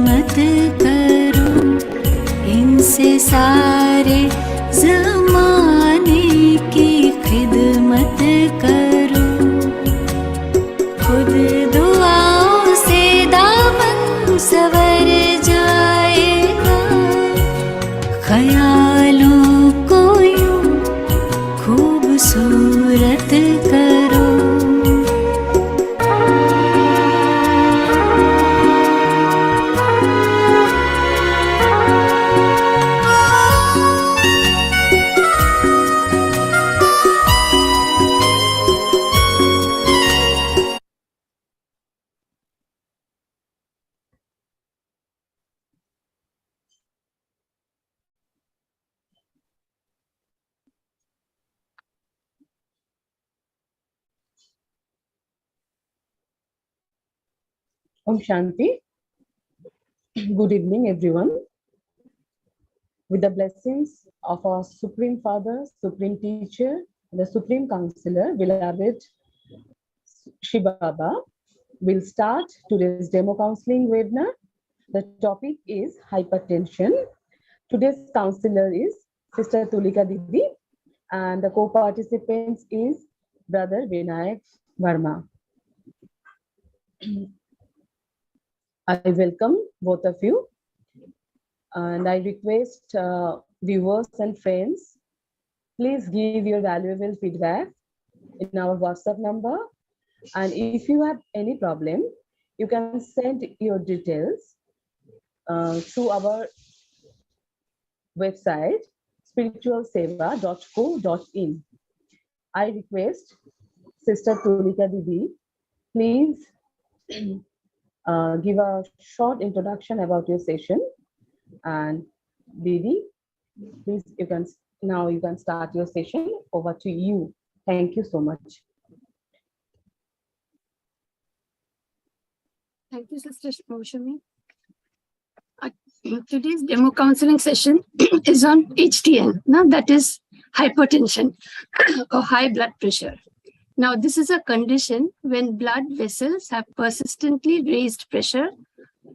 मत करो, इनसे सारे ज़माने की खिदमत करो। खुद दुआओं से दामन संवर जाएगा, ख्यालों को यूं खूबसूरत करो। Om Shanti. Good evening, everyone. With the blessings of our Supreme Father, Supreme Teacher, the Supreme Counselor, beloved Shri Baba, we'll start today's demo counseling webinar. The topic is hypertension. Today's counselor is Sister Tulika Didi, and the co-participants is Brother Vinayak Verma. I welcome both of you, and I request viewers and friends, please give your valuable feedback in our WhatsApp number, and if you have any problem, you can send your details through our website spiritualseva.co.in. I request Sister Tulika Didi, please give a short introduction about your session. And Didi, please, you can start your session. Over to you. Thank you so much. Thank you, Sister Moshami. Today's demo counseling session is on HTN. Now, that is hypertension or high blood pressure. Now, this is a condition when blood vessels have persistently raised pressure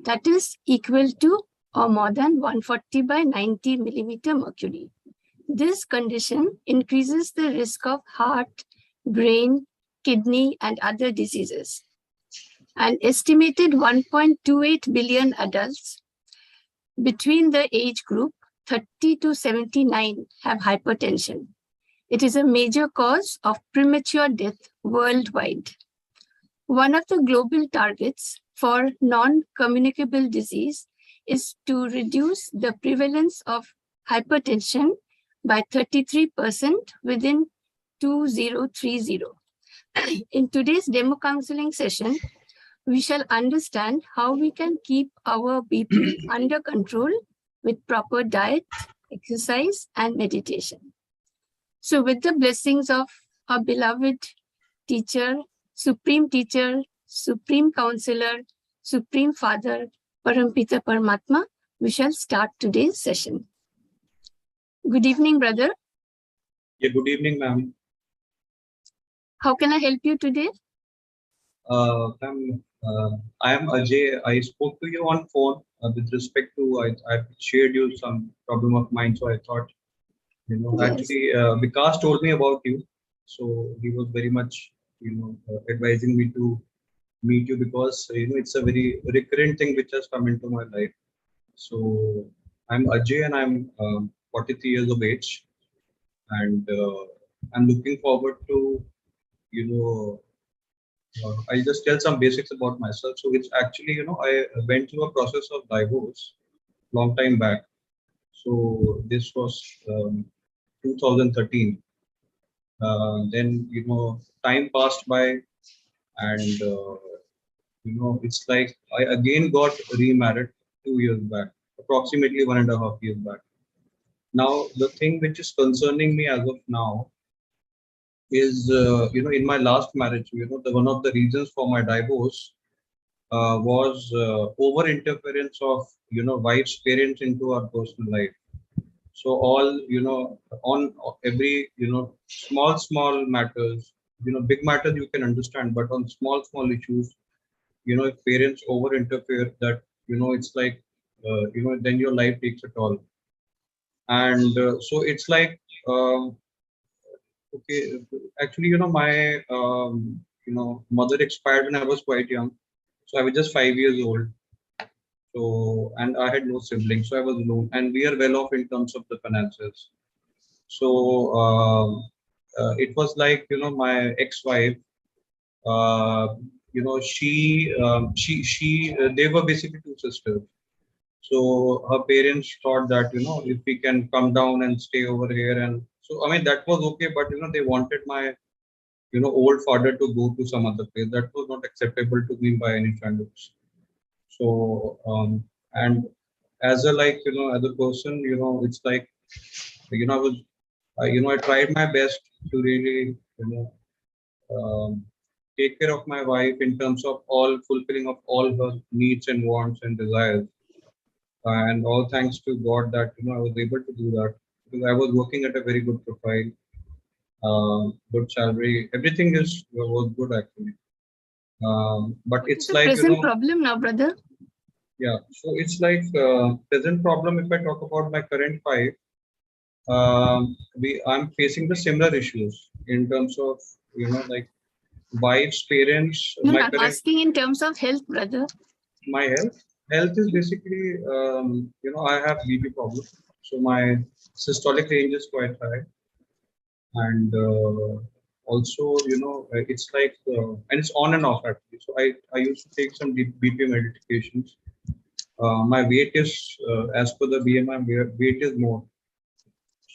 that is equal to or more than 140 by 90 millimeter mercury. This condition increases the risk of heart, brain, kidney, and other diseases. An estimated 1.28 billion adults between the age group 30 to 79 have hypertension. It is a major cause of premature death worldwide. One of the global targets for non-communicable disease is to reduce the prevalence of hypertension by 33% within 2030. In today's demo counseling session, we shall understand how we can keep our BP under control with proper diet, exercise, and meditation. So with the blessings of our beloved teacher, Supreme Counselor, Supreme Father, Parampita Paramatma, we shall start today's session. Good evening, brother. Yeah, good evening, ma'am. How can I help you today? Ma'am, I am Ajay. I spoke to you on phone with respect to, I shared you some problem of mine, so I thought, you know, Yes. actually, Vikas told me about you. So he was very much, you know, advising me to meet you because, you know, it's a very recurrent thing which has come into my life. So I'm Ajay and I'm 43 years of age, and I'm looking forward to, you know, I'll just tell some basics about myself. So it's actually, you know, I went through a process of divorce long time back. So this was 2013. Then, you know, time passed by, and you know, it's like I again got remarried 2 years back, approximately 1.5 years back. Now, the thing which is concerning me as of now is, you know, in my last marriage, you know, one of the reasons for my divorce was over interference of, you know, wife's parents into our personal life. So all, you know, on every, you know, small matters, you know, big matters you can understand, but on small issues, you know, if parents over interfere, that it's like, then your life takes a toll. And so it's like, um, okay, actually, my, mother expired when I was quite young. So I was just 5 years old. So, and I had no siblings, so I was alone, and we are well off in terms of the finances. So, it was like, my ex-wife, uh, they were basically two sisters. So her parents thought that, if we can come down and stay over here. And so, I mean, that was okay, but, they wanted my, old father to go to some other place. That was not acceptable to me by any standards. So, and as a, like, as a person, it's like, I was, I tried my best to really, take care of my wife in terms of all fulfilling of all her needs and wants and desires. And all thanks to God that, I was able to do that, because I was working at a very good profile, good salary, everything was good actually. But What is it's the like, present problem now, brother? yeah. So it's like, present problem. If I talk about my current wife, I'm facing the similar issues in terms of, like, wife's parents. No, My I'm current, asking in terms of health, brother. my health is basically, I have BP problem. So my systolic range is quite high. And also, it's like, and it's on and off actually. So I used to take some BP medications. My weight is, as per the BMI, weight is more.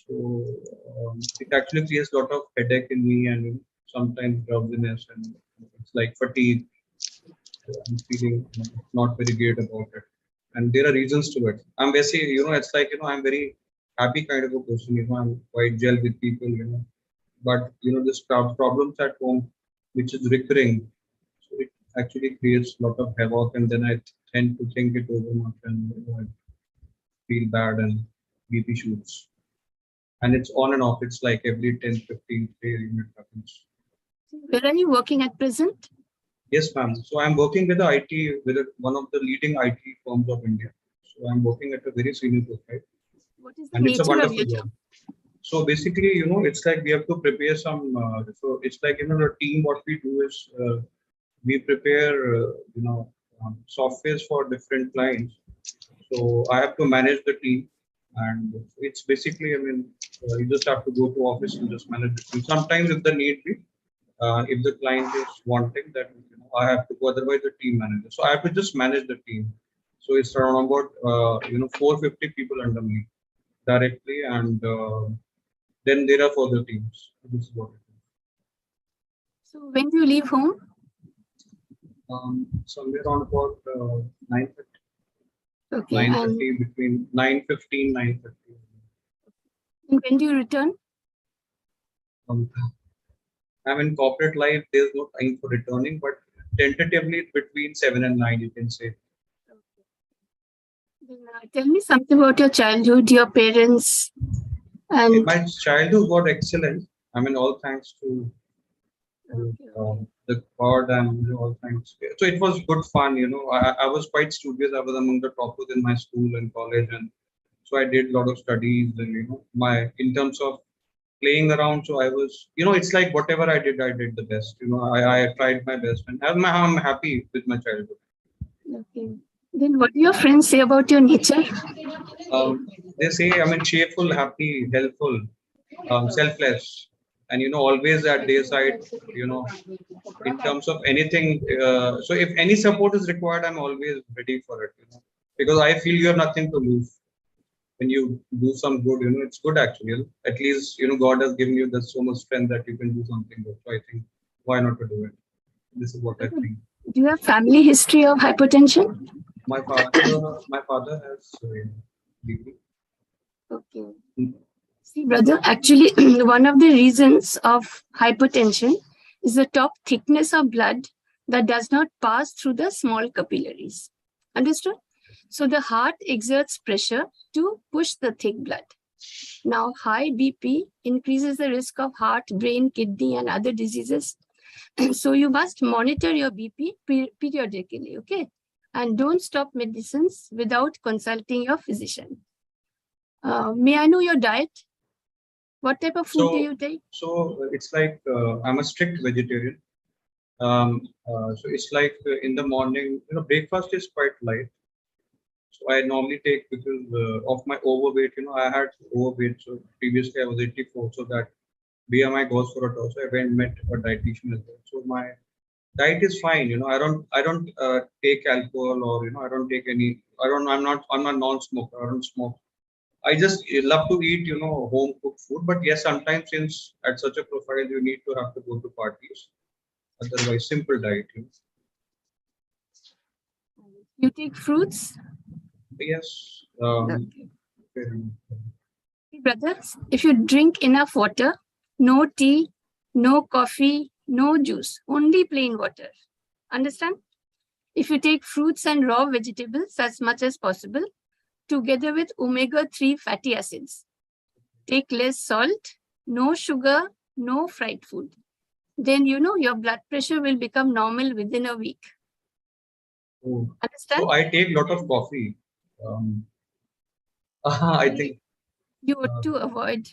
So, it actually creates a lot of headache in me, and sometimes drowsiness, and it's like fatigue. I'm feeling, not very great about it. And there are reasons to it. I'm basically, it's like, I'm very happy kind of a person. I'm quite gel with people, but, this problems at home, which is recurring, so it actually creates a lot of havoc. And then I tend to think it over much, and, I feel bad, and BP shoots. And it's on and off. It's like every 10, 15 days it happens. Where are you working at present? Yes, ma'am. So I'm working with the IT, one of the leading IT firms of India. So I'm working at a very senior profile, What is the and it's a nature of wonderful your job. job? So basically, it's like we have to prepare some. So it's like, the team. What we do is, we prepare, softwares for different clients. So I have to manage the team, and it's basically, I mean, you just have to go to office and just manage the team. Sometimes, if the need be, if the client is wanting that, I have to go. Otherwise, the team manager. So I have to just manage the team. So it's around about, 450 people under me directly, and then there are further teams. This is what it is. So when do you leave home? Somewhere around about 9:30. Okay. 9:30, between 9:15, 9:30. And when do you return? I'm in corporate life. There's no time for returning, but tentatively between 7 and 9, you can say. Then, tell me something about your childhood, your parents, and My childhood was excellent. I mean, all thanks to the God, and, all thanks. So it was good fun. I was quite studious. I was among the toppers in my school and college, and so I did a lot of studies. And, my, in terms of playing around, so I was, it's like whatever I did the best. I tried my best, and I'm happy with my childhood. okay. Then what do your friends say about your nature? They say, I mean, cheerful, happy, helpful, selfless, and, always at their side. In terms of anything, so if any support is required, I'm always ready for it. Because I feel you have nothing to lose when you do some good. It's good actually. At least, God has given you so much strength that you can do something good. So I think, why not to do it? This is what I think. Do you have family history of hypertension? My father has BP. Okay. See, brother, actually, one of the reasons of hypertension is the top thickness of blood that does not pass through the small capillaries. Understood? So the heart exerts pressure to push the thick blood. Now, high BP increases the risk of heart, brain, kidney, and other diseases. So you must monitor your BP periodically, okay? And don't stop medicines without consulting your physician. May I know your diet? What type of food do you take? So it's like I'm a strict vegetarian. So it's like in the morning, breakfast is quite light. So I normally take, because of my overweight, I had overweight. So previously I was 84. So that BMI goes for a toss. So I went and met a dietitian as well. So my diet is fine. I don't take alcohol, or I don't take any. I'm a non-smoker. I don't smoke. I just love to eat, home cooked food. But yes, sometimes, since at such a profile, you need to have to go to parties. Otherwise, simple diet. You take fruits? Yes. Okay. Fair enough. Brothers, if you drink enough water, no tea, no coffee, no juice, only plain water. Understand? If you take fruits and raw vegetables as much as possible, together with omega-3 fatty acids. Take less salt, no sugar, no fried food. Then your blood pressure will become normal within a week. Oh. Understand? So I take a lot of coffee. I think you ought to avoid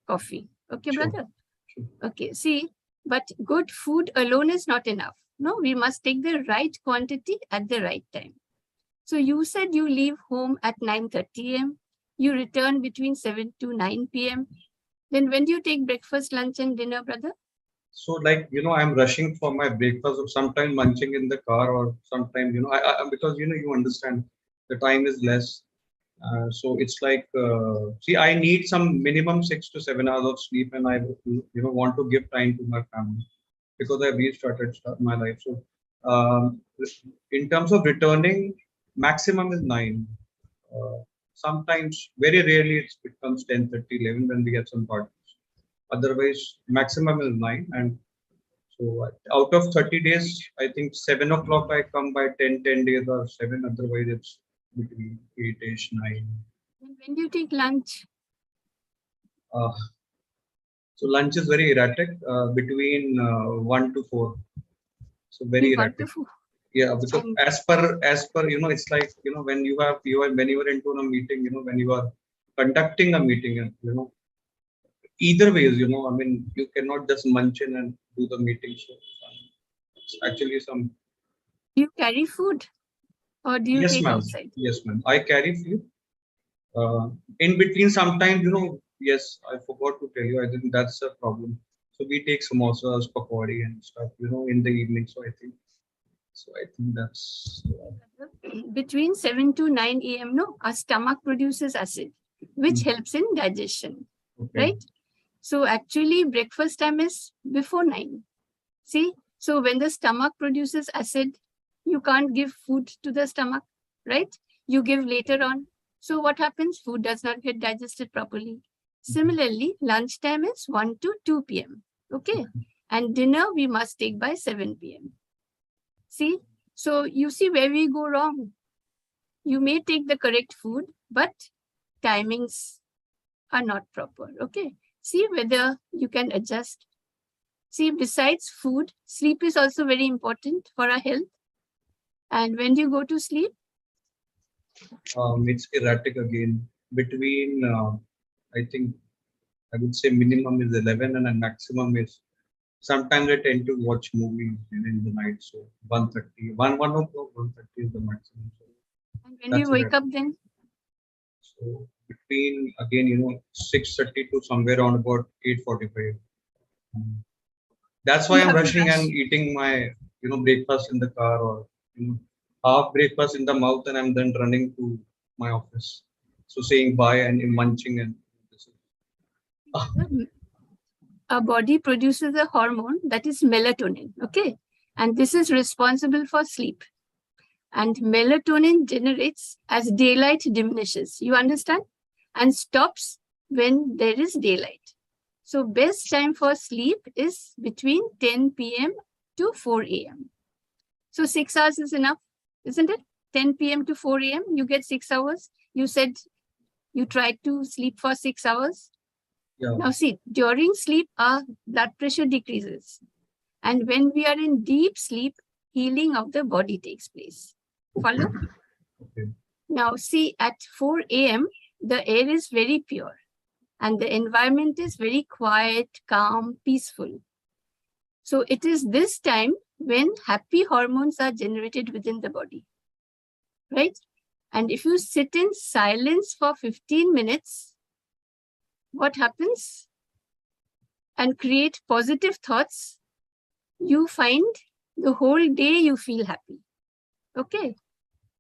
coffee. Okay, Sure. brother? Sure. Okay, see, but good food alone is not enough. No, we must take the right quantity at the right time. So you said you leave home at 9:30 a.m. You return between 7 to 9 p.m. Then when do you take breakfast, lunch, and dinner, brother? So, like, I'm rushing for my breakfast, or sometimes munching in the car, or sometimes, because, you understand the time is less. So it's like, see, I need some minimum 6 to 7 hours of sleep, and I, want to give time to my family, because I restarted my life. So, in terms of returning, maximum is 9. Sometimes, very rarely, it becomes 10:30, 11 when we get some parties. Otherwise, maximum is 9. And so out of 30 days, I think 7 o'clock I come by 10 days or 7. Otherwise, it's between 8ish, 9. And when do you take lunch? Uh, so lunch is very erratic, between 1 to 4. So very erratic. Yeah, because as per it's like, when when you are into a meeting, when you are conducting a meeting, and either ways, I mean, you cannot just munch in and do the meeting. So it's actually some. Do you carry food or do you Yes, take ma'am. outside? Yes, ma'am. I carry food. In between, sometimes, yes, I forgot to tell you. I think that's a problem. So we take samosas, pakodi, and stuff, in the evening. So I think that's. Between 7 to 9 a.m., no, our stomach produces acid, which helps in digestion, Okay. right? So actually, breakfast time is before 9. See, so when the stomach produces acid, you can't give food to the stomach, right? You give later on. So what happens? Food does not get digested properly. Similarly, lunchtime is 1 to 2 p.m. Okay. And dinner we must take by 7 p.m. See, so you see where we go wrong. You may take the correct food, but timings are not proper. Okay. See whether you can adjust. See, besides food, sleep is also very important for our health. And when do you go to sleep? It's erratic again. Between, I think, I would say minimum is 11, and a maximum is. Sometimes I tend to watch movies in the night. So 1:30, 1 o'clock, 1:30 is the maximum. So And when do you wake up then? So between, again, 6:30 to somewhere around about 8:45. That's why I'm rushing and eating my, breakfast in the car, or, half breakfast in the mouth, and I'm then running to my office. So saying bye and munching and. Our body produces a hormone that is melatonin, okay? And this is responsible for sleep. And melatonin generates as daylight diminishes, you understand? And stops when there is daylight. So best time for sleep is between 10 p.m. to 4 a.m. So 6 hours is enough, isn't it? 10 p.m. to 4 a.m., you get 6 hours. You said you tried to sleep for 6 hours. Yeah. Now see, during sleep, our blood pressure decreases. And when we are in deep sleep, healing of the body takes place. Follow? Okay. Now see, at 4 a.m., the air is very pure and the environment is very quiet, calm, peaceful. So it is this time when happy hormones are generated within the body, right? And if you sit in silence for 15 minutes, what happens? And create positive thoughts, you find the whole day you feel happy. Okay.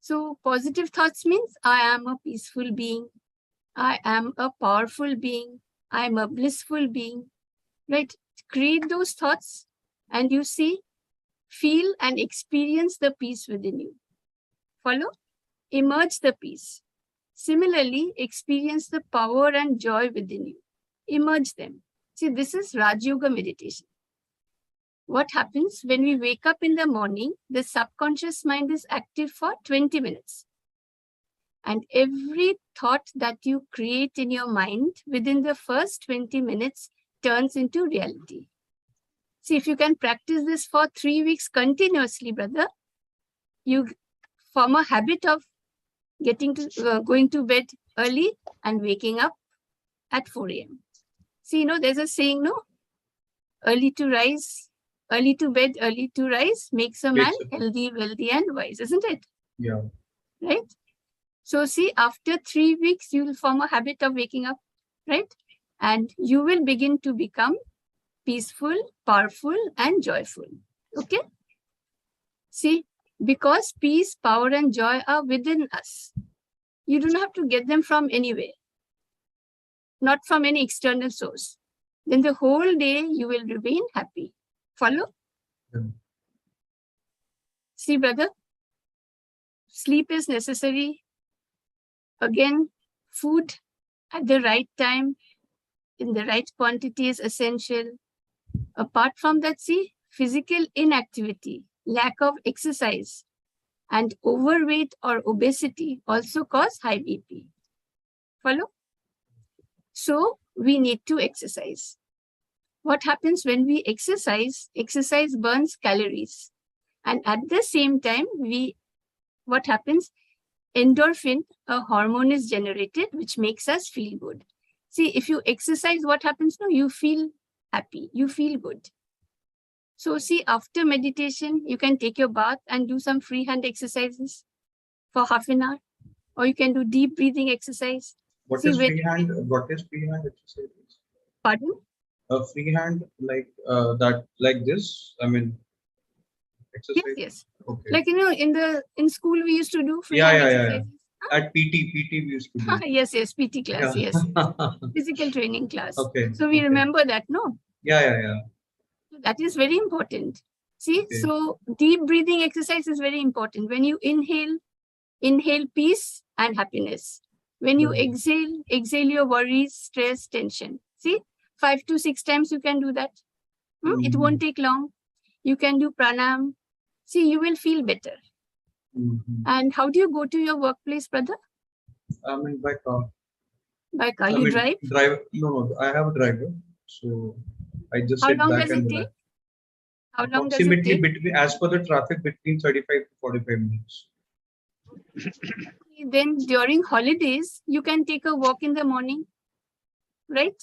So positive thoughts means I am a peaceful being. I am a powerful being. I am a blissful being, right? Create those thoughts and you see, feel and experience the peace within you. Follow? Emerge the peace. Similarly, experience the power and joy within you. Emerge them. See, this is Raj Yoga meditation. What happens when we wake up in the morning, the subconscious mind is active for 20 minutes. And every thought that you create in your mind within the first 20 minutes turns into reality. See, if you can practice this for 3 weeks continuously, brother, you form a habit of going to bed early and waking up at 4 a.m. See, there's a saying, early to bed, early to rise makes a man healthy, wealthy, and wise, isn't it? Yeah. Right? So see, after 3 weeks, you will form a habit of waking up, right? And you will begin to become peaceful, powerful, and joyful. Okay? See, because peace, power, and joy are within us, you don't have to get them from anywhere, not from any external source. Then the whole day you will remain happy. Follow? Yeah. See, brother, sleep is necessary. Again, food at the right time, in the right quantity is essential. Apart from that, see, physical inactivity, lack of exercise, and overweight or obesity also cause high BP. Follow? So we need to exercise. What happens when we exercise? Exercise burns calories. And at the same time, what happens? Endorphin, a hormone, is generated, which makes us feel good. See, if you exercise, what happens now? You feel happy, you feel good. So see, after meditation, you can take your bath and do some free hand exercises for half an hour, or you can do deep breathing exercise. What is free hand exercise? Pardon? A free hand like this? I mean, exercise. Yes. Okay. Like, in school we used to do free hand exercises. Yeah. At PT we used to do. Yes, PT class, Yeah. yes. Physical training class. Okay. So we remember that, no? Yeah. That is very important. See, so deep breathing exercise is very important. When you inhale peace and happiness. When you exhale your worries, stress, tension. See, 5 to 6 times you can do that. It won't take long. You can do pranayam. See, you will feel better. And how do you go to your workplace, brother? I mean, by car. By car. You drive? No, I have a driver. So I just How sit long back does and it take? relax. How long does it take? As per the traffic, between 35 to 45 minutes. Then during holidays, you can take a walk in the morning, right?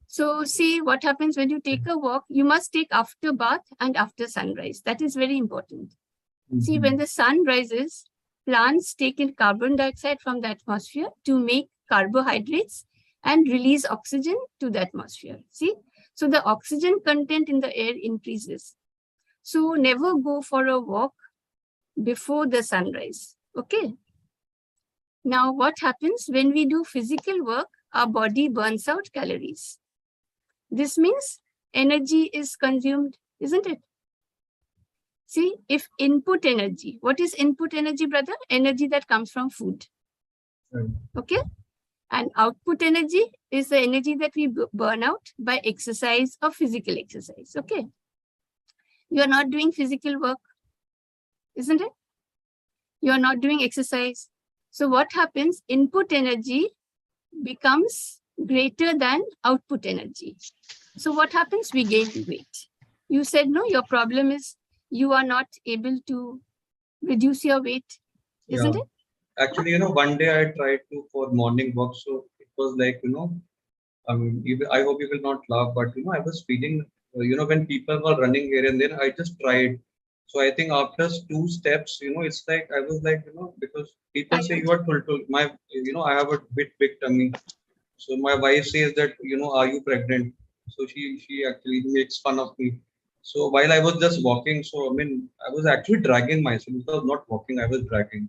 So see what happens when you take a walk. You must take after bath and after sunrise. That is very important. See, when the sun rises, plants take in carbon dioxide from the atmosphere to make carbohydrates and release oxygen to the atmosphere. See, so the oxygen content in the air increases. So never go for a walk before the sunrise. Okay. Now, what happens when we do physical work? Our body burns out calories. This means energy is consumed, isn't it? See, if input energy, what is input energy, brother? Energy that comes from food. Okay. And output energy is the energy that we burn out by exercise or physical exercise. Okay. You are not doing physical work, isn't it? You are not doing exercise. So what happens? Input energy becomes greater than output energy. So what happens? We gain weight. You said, no, your problem is you are not able to reduce your weight, isn't Yeah. it? Actually, one day I tried to for morning walk, so it was like, I hope you will not laugh, but I was feeling, when people were running here and there, I just tried. So I think after two steps, it's like I was like, because people say Tired. you are told I have a big tummy. So my wife says that, are you pregnant? So she actually makes fun of me. So while I was just walking, so I mean, I was actually dragging myself. It was not walking, I was dragging.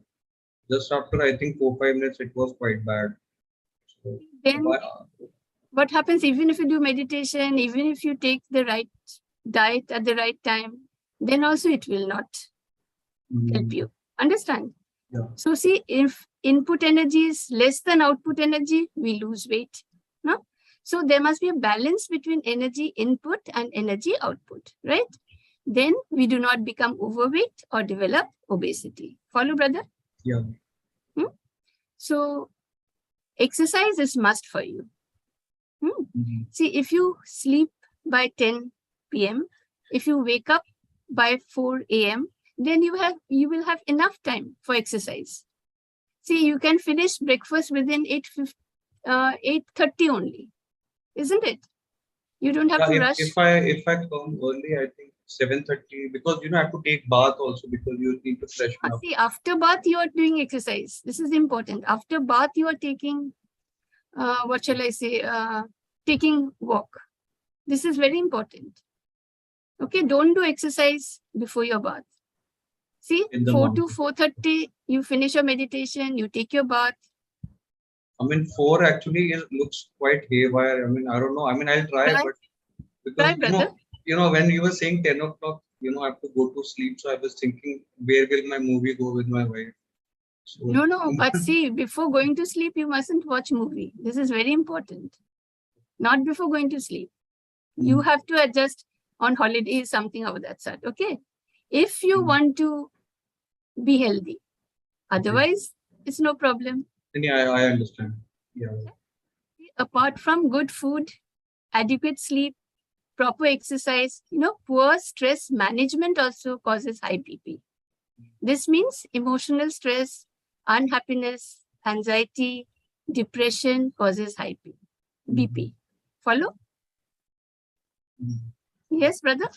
Just after I think 4 5 minutes, it was quite bad. So, Then why, what happens, even if you do meditation, even if you take the right diet at the right time, then also it will not help you. Understand? yeah. So see, if input energy is less than output energy, we lose weight. No? So there must be a balance between energy input and energy output, right? Then we do not become overweight or develop obesity. Follow, brother? Yeah. So exercise is must for you. Mhm. See, if you sleep by 10 p.m., if you wake up by 4 a.m., then you will have enough time for exercise. See, you can finish breakfast within 8:30 only, isn't it? You don't have Yeah, to if, rush. if I come early, I think 7:30, because I have to take bath also, because you need to freshen up. See, after bath, you are doing exercise. This is important. After bath, you are taking, what shall I say, taking walk. This is very important. Okay, don't do exercise before your bath. See, In the 4 to morning. 4:30, you finish your meditation, you take your bath. I mean, 4 actually looks quite haywire. I mean, I don't know. I mean, I'll try, Try, but try, because brother. when you were saying 10 o'clock, I have to go to sleep. So I was thinking, where will my movie go with my wife? So No, but see, before going to sleep, you mustn't watch movie. This is very important. Not before going to sleep. You have to adjust on holidays, something of that sort. Okay. If you want to be healthy, otherwise, it's no problem. yeah, I understand. Yeah. Apart from good food, adequate sleep, proper exercise, poor stress management also causes high BP. This means emotional stress, unhappiness, anxiety, depression causes high BP. Follow? Yes, brother?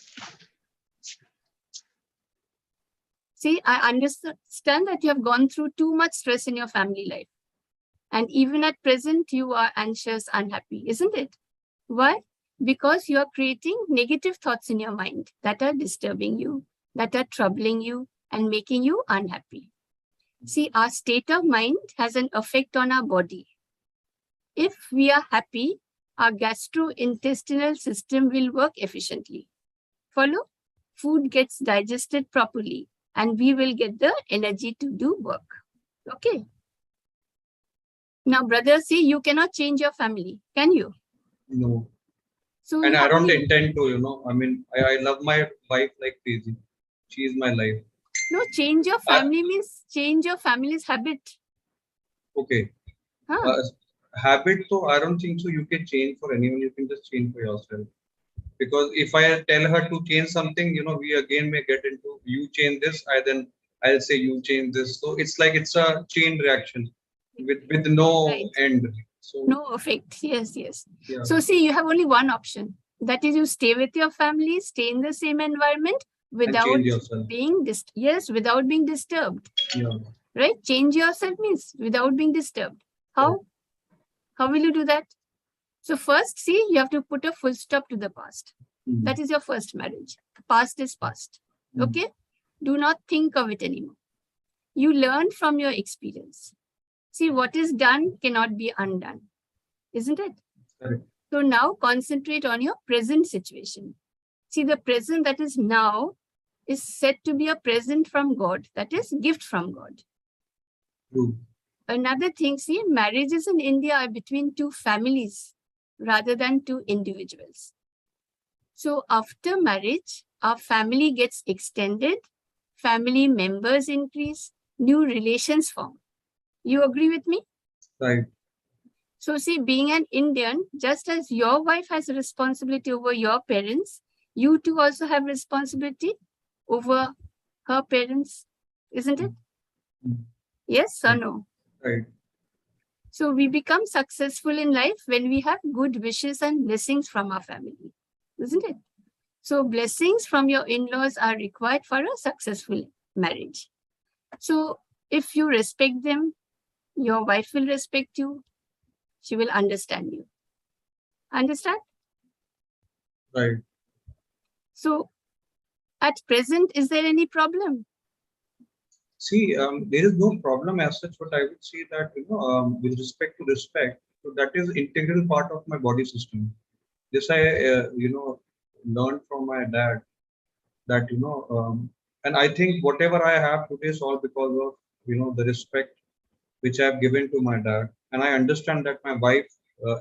See, I understand that you have gone through too much stress in your family life. And even at present, you are anxious, unhappy, isn't it? Why? Because you are creating negative thoughts in your mind that are disturbing you, that are troubling you, and making you unhappy. See, our state of mind has an effect on our body. If we are happy, our gastrointestinal system will work efficiently. Follow? Food gets digested properly, and we will get the energy to do work. Okay. Now, brother, see, you cannot change your family, can you? No. So And you I have don't only intend to. I mean, I love my wife like crazy. She is my life. no change your I, family means change your family's habit. okay. Huh? Habit, though, I don't think so. You can change for anyone. You can just change for yourself. Because if I tell her to change something, we again may get into you change this, I'll say you change this. So it's a chain reaction with no Right. end. So No effect. Yes, yes. yeah, So see, you have only one option. That is, you stay with your family, stay in the same environment and without change yourself. being without being disturbed. Yeah. Right? Change yourself means without being disturbed. How? How will you do that? So first, see, you have to put a full stop to the past. Mm. That is your first marriage. Past is past. Okay? Do not think of it anymore. You learn from your experience. See, what is done cannot be undone. Isn't it? Correct. So now concentrate on your present situation. See, the present that is now is said to be a present from God. That is gift from God. True. Another thing, see, marriages in India are between two families rather than two individuals. So after marriage, our family gets extended, family members increase, new relations form. You agree with me? Right. So see, being an Indian, just as your wife has a responsibility over your parents, you too also have responsibility over her parents. isn't it? Mm. Yes or Right. no? Right. So we become successful in life when we have good wishes and blessings from our family, isn't it? So blessings from your in-laws are required for a successful marriage. So if you respect them, your wife will respect you. She will understand you. Understand? Right. So at present, is there any problem? See, there is no problem as such, but I would say that, with respect to respect, so that is integral part of my body system. This I, learned from my dad that, and I think whatever I have today is all because of, the respect which I have given to my dad. And I understand that my wife,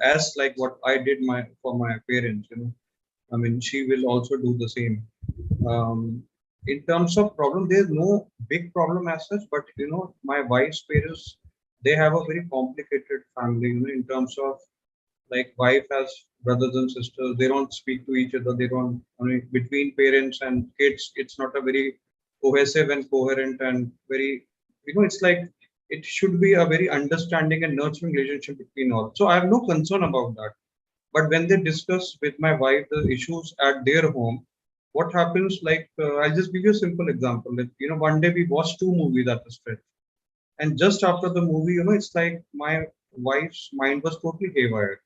as like what I did for my parents, I mean, she will also do the same. Um, in terms of problem, there's no big problem as such, but my wife's parents, they have a very complicated family, in terms of like wife has brothers and sisters, they don't speak to each other, they don't, I mean, between parents and kids, it's not a very cohesive and coherent and very, it's like it should be a very understanding and nurturing relationship between all. So I have no concern about that. But when they discuss with my wife the issues at their home, what happens? Like I'll just give you a simple example. Like, one day we watched two movies at the stretch, and just after the movie, it's like my wife's mind was totally haywire.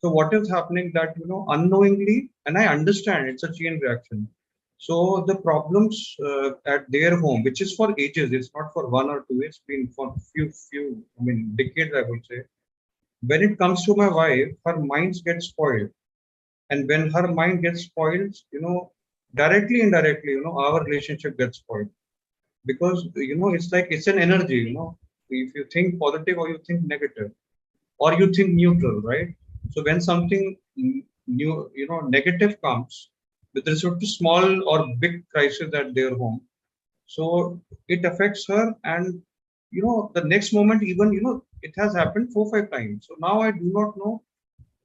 So what is happening that unknowingly, and I understand it's a chain reaction. So the problems at their home, which is for ages, it's not for 1 or 2. It's been for few, I mean decades, I would say. When it comes to my wife, her minds get spoiled, and when her mind gets spoiled, directly indirectly, our relationship gets spoiled, because it's like it's an energy, if you think positive or you think negative or you think neutral, right? So when something new, negative comes with respect to small or big crisis at their home, so it affects her. And the next moment, even it has happened 4 5 times. So now I do not know.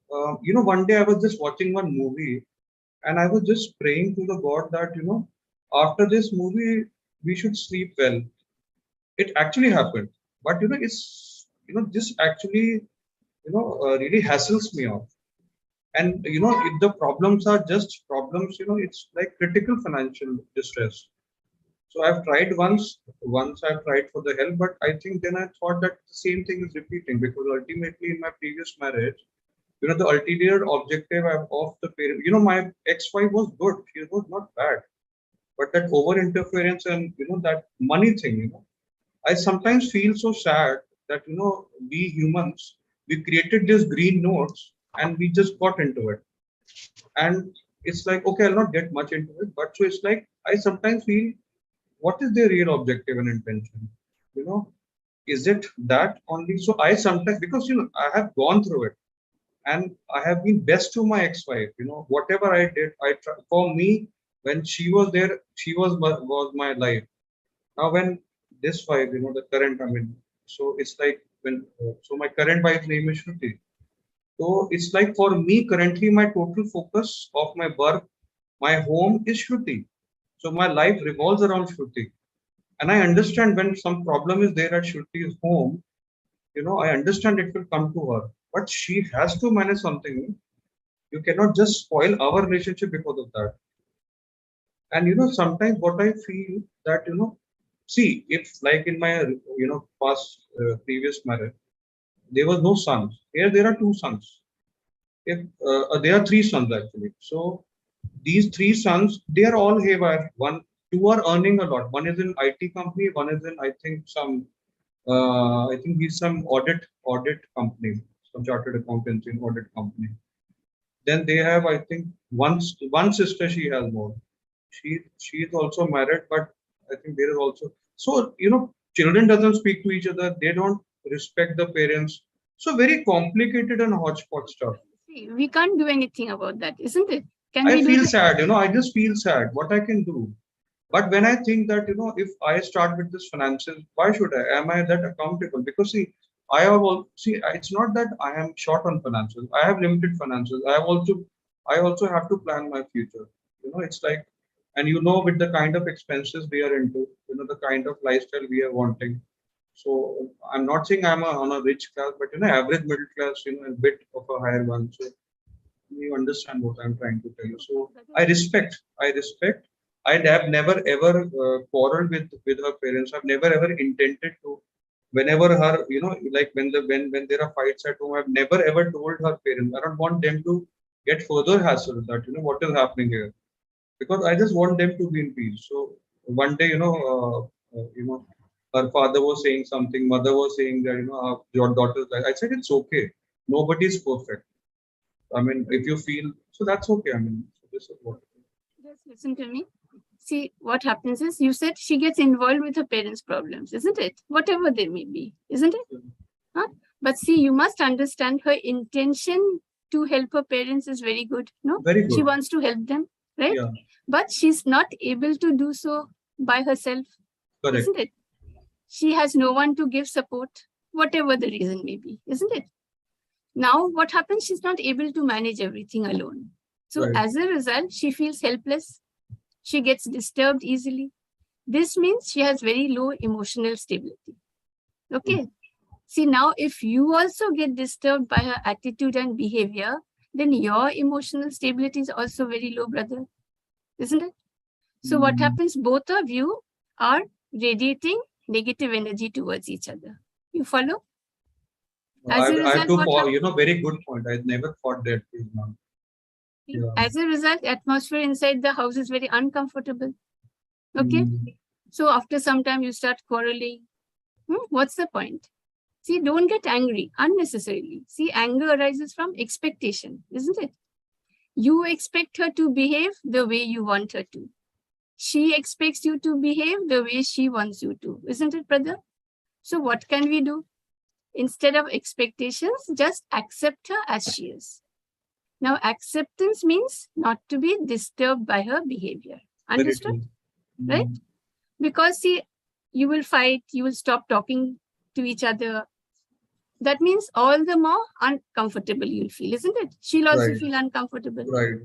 One day I was just watching one movie, and I was just praying to the God that after this movie we should sleep well. It actually happened, but it's this actually really hassles me off. And if the problems are just problems, it's like critical financial distress. So I've tried once I've tried for the help, but I think then I thought that the same thing is repeating, because ultimately in my previous marriage, the ulterior objective of the parent, my ex-wife was good, she was not bad, but that over interference and that money thing, I sometimes feel so sad that we humans, we created these green notes and we just got into it. And it's like, okay, I'll not get much into it, but so it's like I sometimes feel, what is their real objective and intention? You know, is it that only? So I sometimes, because I have gone through it, and I have been best to my ex-wife. Whatever I did, I try, for me, when she was there, she was my life. Now when this wife, the current, I mean, so it's like when so my current wife's name is Shruti. So it's like for me currently, my total focus of my work, my home is Shruti. So my life revolves around Shruti. And I understand when some problem is there at Shruti's home, I understand it will come to her. But she has to manage something. You cannot just spoil our relationship because of that. And sometimes what I feel that, see, if like in my, past previous marriage, there was no sons. Here there are two sons. If there are three sons actually. So these three sons, they are all haywire. Two are earning a lot. One is in IT company. One is in, I think, some. I think he's some audit company, some chartered accountancy and audit company. Then they have, I think, one sister. She has more. She is also married, but I think there is also, so children doesn't speak to each other. They don't respect the parents. So very complicated and hodgepodge stuff. See, we can't do anything about that, isn't it? Can I we do feel that? sad, I just feel sad. What I can do. But when I think that, if I start with this finances, why should I? Am I that accountable? Because see, I have all see, it's not that I am short on finances. I have limited finances. I also have to plan my future. It's like, And with the kind of expenses we are into, the kind of lifestyle we are wanting. So I'm not saying I'm on a rich class, but average middle class, a bit of a higher one. So you understand what I'm trying to tell you. So I respect. I have never ever quarreled with her parents. I've never ever intended to. Whenever her, like when there are fights at home, I've never ever told her parents. I don't want them to get further hassle that what is happening here, because I just want them to be in peace. So one day, her father was saying something, mother was saying that your daughter's like. I said it's okay. Nobody's perfect. I mean, if you feel so, that's okay. I mean, so this is what. Just listen to me. See, what happens is, you said she gets involved with her parents' problems, isn't it? Whatever they may be, isn't it? Huh? But see, you must understand her intention to help her parents is very good. No, Very good. She wants to help them, right? Yeah. But she's not able to do so by herself, Correct. isn't it? She has no one to give support, whatever the reason may be, isn't it? Now, what happens? She's not able to manage everything alone. So Right. as a result, she feels helpless. She gets disturbed easily. This means she has very low emotional stability. Okay. See, now if you also get disturbed by her attitude and behavior, then your emotional stability is also very low, brother. Isn't it? So what happens? Both of you are radiating negative energy towards each other. You follow? As a I have result, to what follow, happens? very good point. I never thought that. Yeah. As a result, atmosphere inside the house is very uncomfortable. Okay. So after some time, you start quarreling. What's the point? See, don't get angry unnecessarily. See, anger arises from expectation, isn't it? You expect her to behave the way you want her to. She expects you to behave the way she wants you to, isn't it, brother? So what can we do? Instead of expectations, just accept her as she is. Now, acceptance means not to be disturbed by her behavior. Understood? Right? Because see, you will fight, you will stop talking to each other. That means all the more uncomfortable you'll feel, isn't it? She'll also Right. feel uncomfortable. Right.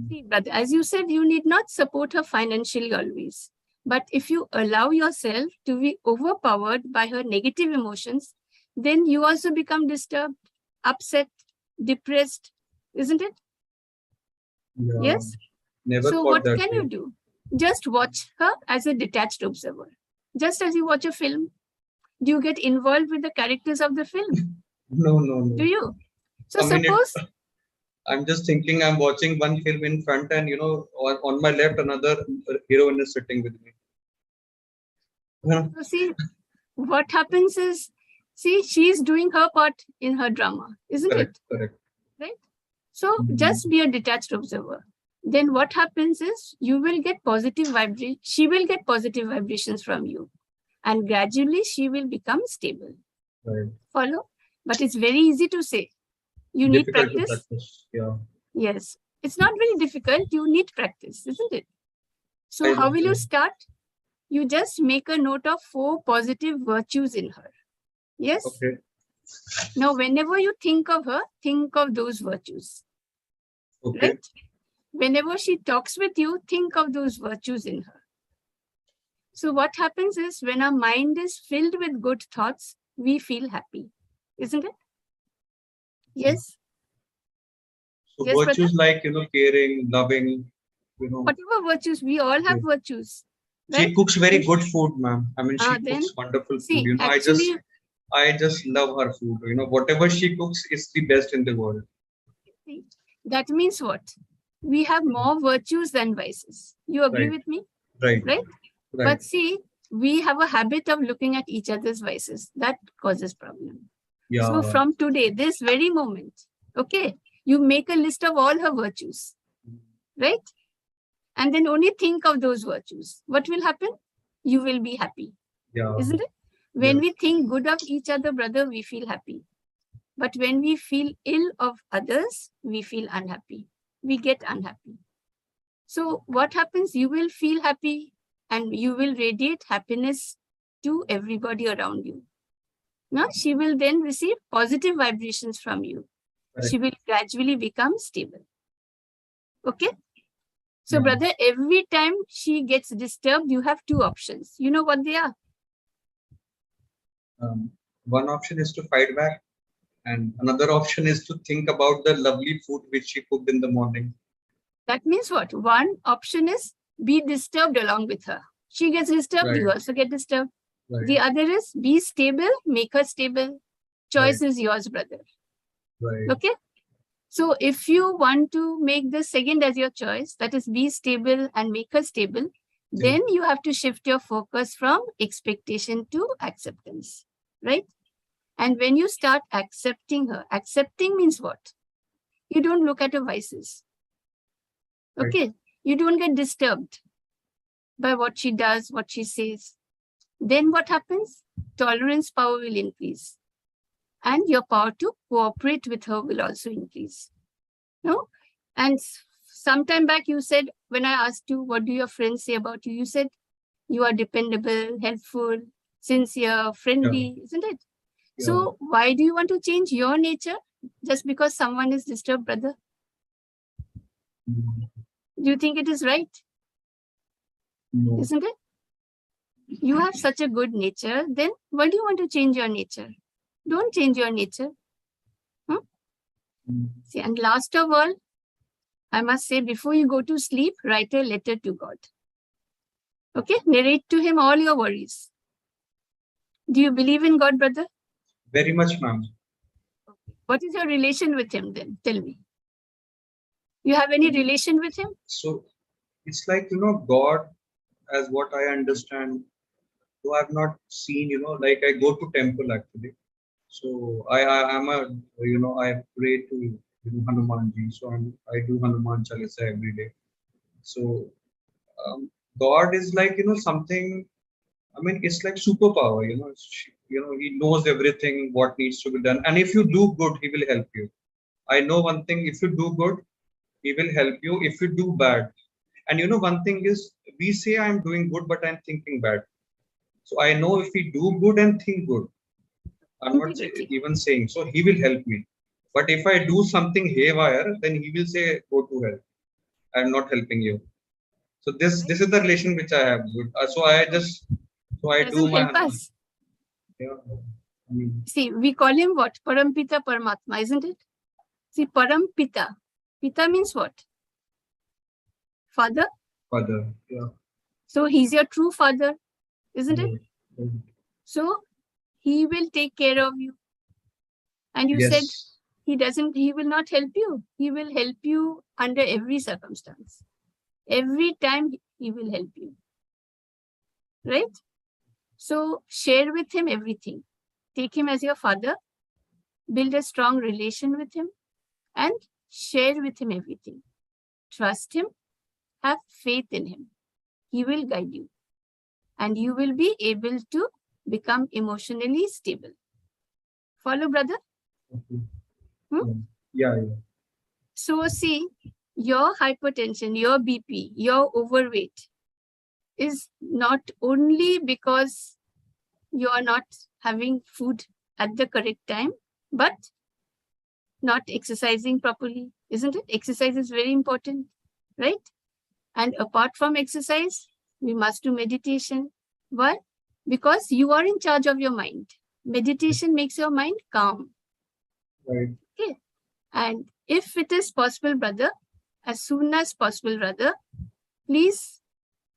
See, brother, as you said, you need not support her financially always. But if you allow yourself to be overpowered by her negative emotions, then you also become disturbed, upset, depressed, isn't it? Yeah. Yes? Never So thought what that can way. you do? Just watch her as a detached observer. Just as you watch a film. Do you get involved with the characters of the film? No, no, no. Do you? So I mean, suppose, I'm just thinking I'm watching one film in front, and on my left another heroine is sitting with me. so see, what happens is, see, she's doing her part in her drama, isn't Correct. it? Correct. Right? So just be a detached observer. Then what happens is, you will get positive vibration. She will get positive vibrations from you. And gradually she will become stable. Right. Follow? But it's very easy to say. You need Difficult to practice. practice. Yeah. Yes. It's not very difficult. You need practice, isn't it? So how will you start? You just make a note of 4 positive virtues in her. Yes? Okay. Now, whenever you think of her, think of those virtues. Okay. Right? Whenever she talks with you, think of those virtues in her. So what happens is, when our mind is filled with good thoughts, we feel happy, isn't it? Yes. So Yes, virtues like caring, loving, whatever virtues, we all have virtues. She Right? cooks very good food, ma'am. I mean, she Then, cooks wonderful see, food. actually, I just love her food. Whatever she cooks is the best in the world. that means what? We have more virtues than vices. You agree Right. with me? Right. Right? But see, we have a habit of looking at each other's vices. That causes problem. Yeah. So from today, this very moment, okay, you make a list of all her virtues, right? And then only think of those virtues. What will happen? You will be happy, isn't it? When we think good of each other, brother, we feel happy. But when we feel ill of others, we feel unhappy. We get unhappy. So what happens? You will feel happy and you will radiate happiness to everybody around you. Now, she will then receive positive vibrations from you. Correct. She will gradually become stable. Okay? So, Yeah. brother, every time she gets disturbed, you have two options. You know what they are? One option is to fight back, and another option is to think about the lovely food which she cooked in the morning. That means what? One option is be disturbed along with her. She gets disturbed, you Right. also get disturbed. Right. The other is be stable, make her stable. Choice Right. is yours, brother. Right. Okay? So if you want to make the second as your choice, that is be stable and make her stable, then you have to shift your focus from expectation to acceptance, right? And when you start accepting her, accepting means what? You don't look at her vices. Okay? You don't get disturbed by what she does, what she says. Then what happens? Tolerance power will increase. And your power to cooperate with her will also increase. No? And sometime back you said, when I asked you, what do your friends say about you? You said, you are dependable, helpful, sincere, friendly, isn't it? Yeah. So why do you want to change your nature just because someone is disturbed, brother? Mm. Do you think it is right? No. Isn't it? You have such a good nature, then why do you want to change your nature? Don't change your nature. Mm. See, and last of all, I must say, before you go to sleep, write a letter to God. Okay? Narrate to him all your worries. Do you believe in God, brother? Very much, ma'am. What is your relation with him then? Tell me. You have any relation with him? So it's like, God, as what I understand, though I've not seen, like I go to temple actually. So I am a, I pray to Hanumanji. So I do Hanuman Chalisa every day. So God is like, something, I mean, it's like superpower, he knows everything, what needs to be done. And if you do good, he will help you. I know one thing, if you do good, he will help you. If you do bad, and one thing is, we say I'm doing good, but I'm thinking bad. So I know if we do good and think good, I'm not even saying, so he will help me. But if I do something haywire, then he will say, go to hell. I'm not helping you. So this is the relation which I have. So I do my help us. Yeah. I mean, See, we call him what? Parampita Paramatma, isn't it? See, Parampita. Pita means what? Father. Father. Yeah. So he's your true father, isn't it? Mm. So he will take care of you. And you said he will not help you. He will help you under every circumstance. Every time he will help you. Right? So share with him everything. Take him as your father. Build a strong relation with him and share with him everything. Trust him. Have faith in him. He will guide you. And you will be able to become emotionally stable. Follow, brother? Okay. Hmm? Yeah. So see, your hypertension, your BP, your overweight is not only because you are not having food at the correct time, but not exercising properly, isn't it? Exercise is very important, right? And apart from exercise, we must do meditation. Why? Because you are in charge of your mind. Meditation makes your mind calm. Right. Okay. And if it is possible, brother, as soon as possible, brother, please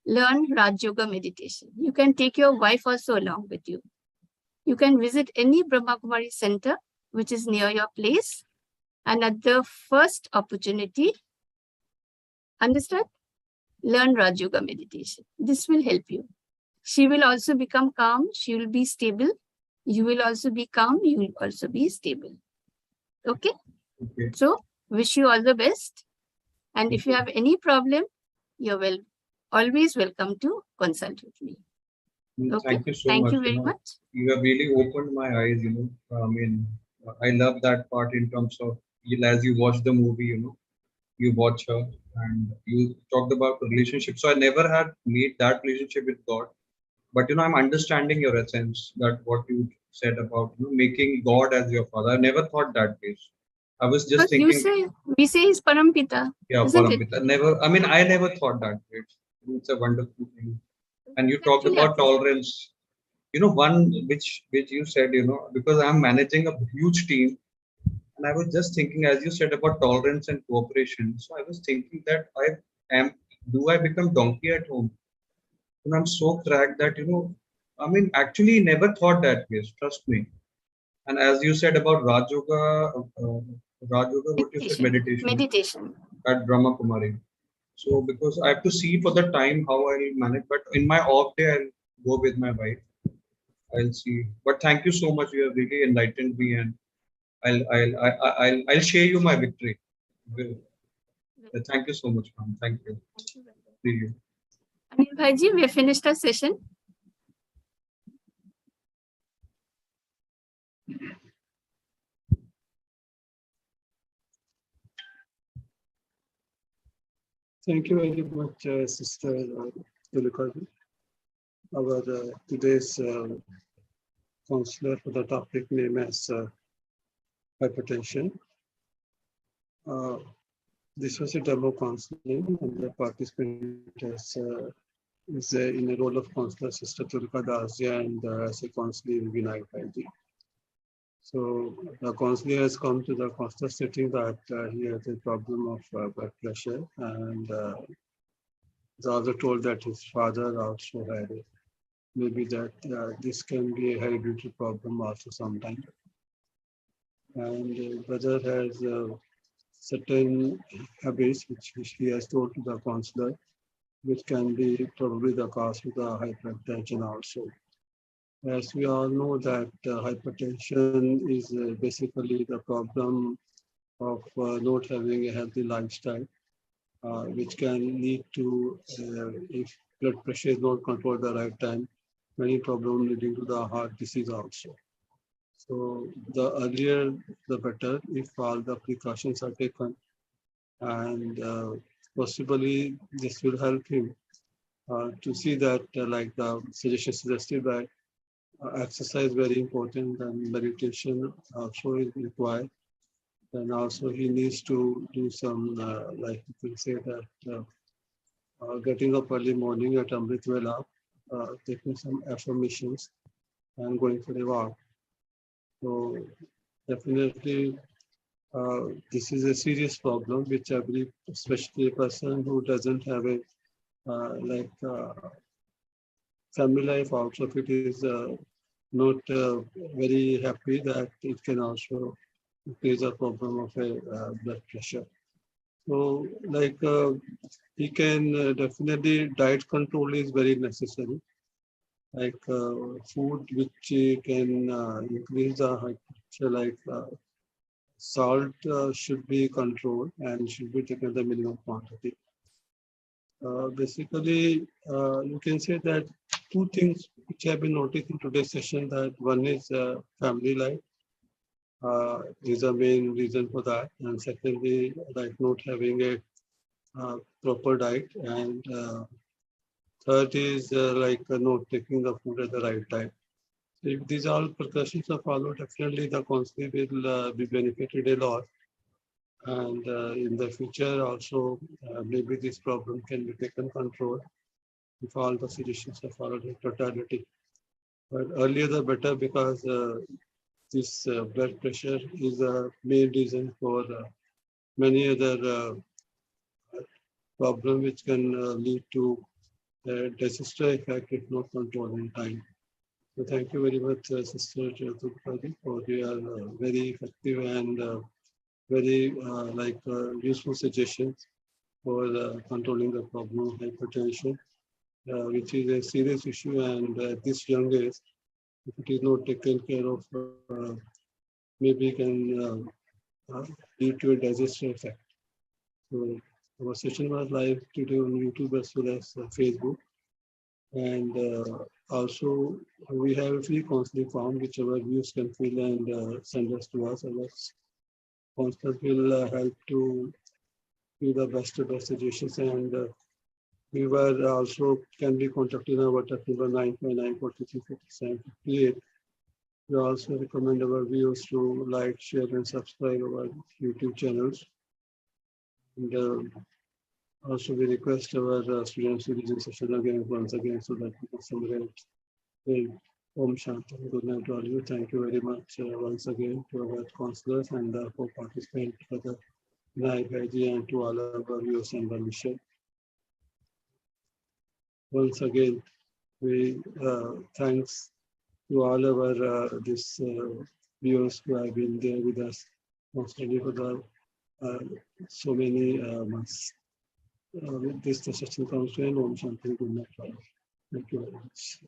learn Raj Yoga meditation. You can take your wife also along with you. You can visit any Brahma Kumari center which is near your place, and at the first opportunity, understand? Learn Raj Yoga meditation. This will help you. She will also become calm. She will be stable. You will also be calm. You will also be stable. Okay? Okay. So, wish you all the best. And if you have any problem, you're always welcome to consult with me. Okay? Thank you so much. Thank you very much. You have really opened my eyes, I mean, I love that part in terms of, as you watch the movie, you watch her and you talked about relationship. So I never had made that relationship with God. But, I'm understanding your essence, that what you said about, making God as your father. I never thought that way. I was just But you thinking, say, we say he's Parampita, yeah, isn't it? Parampita. Never, I mean, I never thought that. It's a wonderful thing. And you It's talked actually about appreciated. tolerance. One which you said, because I'm managing a huge team, and I was just thinking, as you said about tolerance and cooperation. So I was thinking that do I become donkey at home? And I'm so cracked that, I mean, actually never thought that way, trust me. And as you said about Raj Yoga, what you said, Meditation. meditation Meditation. at Brahma Kumari. So because I have to see for the time how I'll manage, but in my off day, I'll go with my wife. I'll see. But thank you so much. You have really enlightened me, and I'll share you my victory. Will- Thank you so much, ma'am. Thank you. Thank you very much. See you. Anil Bhaiji, we have finished our session. Thank you very much, Sister Tulika. Our today's counselor for the topic name as hypertension. This was a demo counseling, and the participant is in the role of counselor, Sister Tulika Dasya, and as a counselor, Vinay Bhaiji. So the counselor has come to the counselor stating that he has a problem of blood pressure, and he's also told that his father also had it. Maybe that this can be a hereditary problem also sometimes. And brother has certain habits which he has told to the counselor, which can be probably the cause of the hypertension also. As we all know that hypertension is basically the problem of not having a healthy lifestyle, which can lead to, if blood pressure is not controlled at the right time, many problems leading to the heart disease also. So the earlier, the better if all the precautions are taken, and possibly this will help him to see that like the suggestion suggested that exercise very important and meditation also is required. And also he needs to do some, like you can say that getting up early morning at Amrit Vela, taking some affirmations and going for a walk. So definitely this is a serious problem which every, especially a person who doesn't have a family life also, if it is not very happy, that it can also increase a problem of a blood pressure. So like he can definitely, diet control is very necessary. Like food which can increase the high pressure, like salt should be controlled and should be taken the minimum quantity. Basically, you can say that two things which have been noticed in today's session, that one is family life is a main reason for that, and secondly, like not having a proper diet, and third is like not taking the food at the right time. So if these all precautions are followed, definitely the counselor will be benefited a lot. And in the future also, maybe this problem can be taken control if all the suggestions are followed in totality. But earlier the better, because this blood pressure is a main reason for many other problems which can lead to disaster effect if not controlled in time. So thank you very much, Sister Tulika, for your very effective and very useful suggestions for controlling the problem of hypertension, which is a serious issue, and at this young age, if it is not taken care of, maybe can lead to a disaster effect. So our session was live today on YouTube as well as Facebook, and also we have a free counseling form which our viewers can fill and send us to us. Our counselors will help to do the best suggestions, and we were also can be contacted on our WhatsApp number 959 43 57 58 We also recommend our viewers to like, share, and subscribe our YouTube channels. And also, we request our students to listen session again once again so that we can summarize. Om Shanti. Good night to all you. Thank you very much once again to our counselors and for participants for the night and to all our viewers and well-wishers. Once again, we thanks to all our viewers who have been there with us constantly for the so many months. With this, the session comes to an Om Shanti. Good night. Thank you very much.